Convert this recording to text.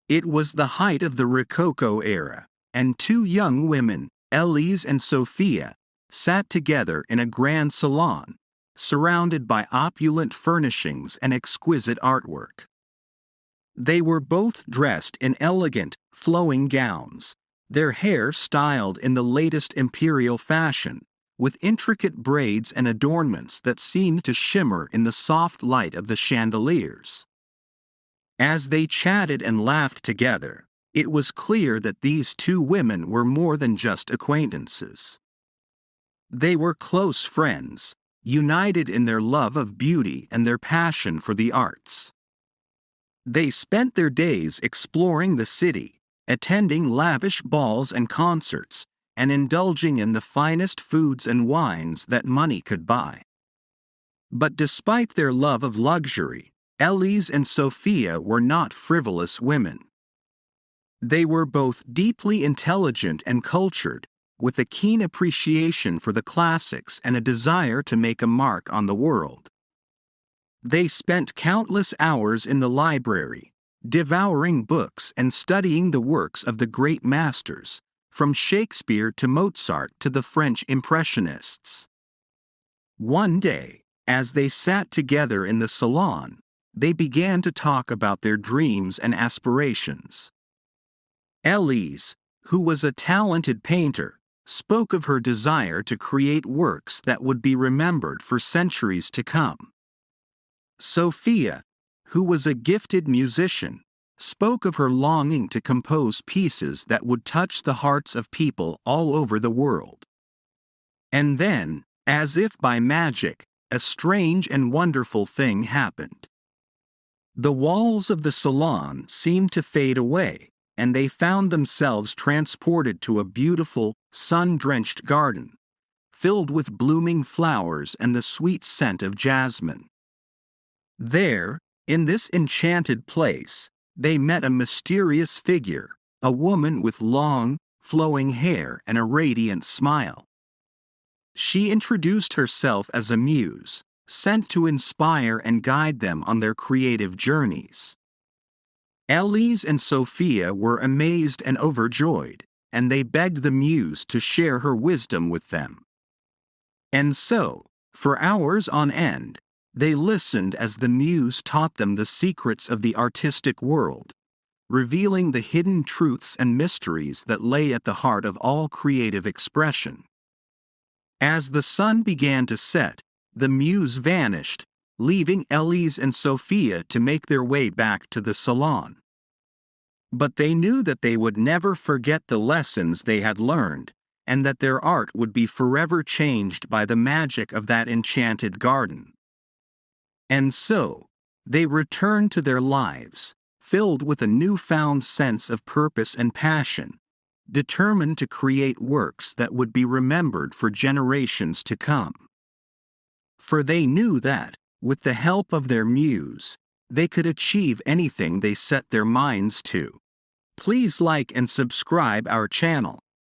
It was the height of the Rococo era, and two young women, Elise and Sophia, sat together in a grand salon, surrounded by opulent furnishings and exquisite artwork. They were both dressed in elegant, flowing gowns, their hair styled in the latest imperial fashion, with intricate braids and adornments that seemed to shimmer in the soft light of the chandeliers. As they chatted and laughed together, it was clear that these two women were more than just acquaintances. They were close friends, united in their love of beauty and their passion for the arts. They spent their days exploring the city, attending lavish balls and concerts, and indulging in the finest foods and wines that money could buy. But despite their love of luxury, Elise and Sophia were not frivolous women. They were both deeply intelligent and cultured, with a keen appreciation for the classics and a desire to make a mark on the world. They spent countless hours in the library, devouring books and studying the works of the great masters, from Shakespeare to Mozart to the French Impressionists. One day, as they sat together in the salon, they began to talk about their dreams and aspirations. Elise, who was a talented painter, spoke of her desire to create works that would be remembered for centuries to come. Sophia, who was a gifted musician, spoke of her longing to compose pieces that would touch the hearts of people all over the world. And then, as if by magic, a strange and wonderful thing happened. The walls of the salon seemed to fade away, and they found themselves transported to a beautiful, sun-drenched garden, filled with blooming flowers and the sweet scent of jasmine. There, in this enchanted place, they met a mysterious figure, a woman with long, flowing hair and a radiant smile. She introduced herself as a muse, sent to inspire and guide them on their creative journeys. Elise and Sophia were amazed and overjoyed, and they begged the muse to share her wisdom with them. And so, for hours on end, they listened as the muse taught them the secrets of the artistic world, revealing the hidden truths and mysteries that lay at the heart of all creative expression. As the sun began to set, the muse vanished, leaving Elise and Sophia to make their way back to the salon. But they knew that they would never forget the lessons they had learned, and that their art would be forever changed by the magic of that enchanted garden. And so, they returned to their lives, filled with a newfound sense of purpose and passion, determined to create works that would be remembered for generations to come. For they knew that, with the help of their muse, they could achieve anything they set their minds to. Please like and subscribe our channel.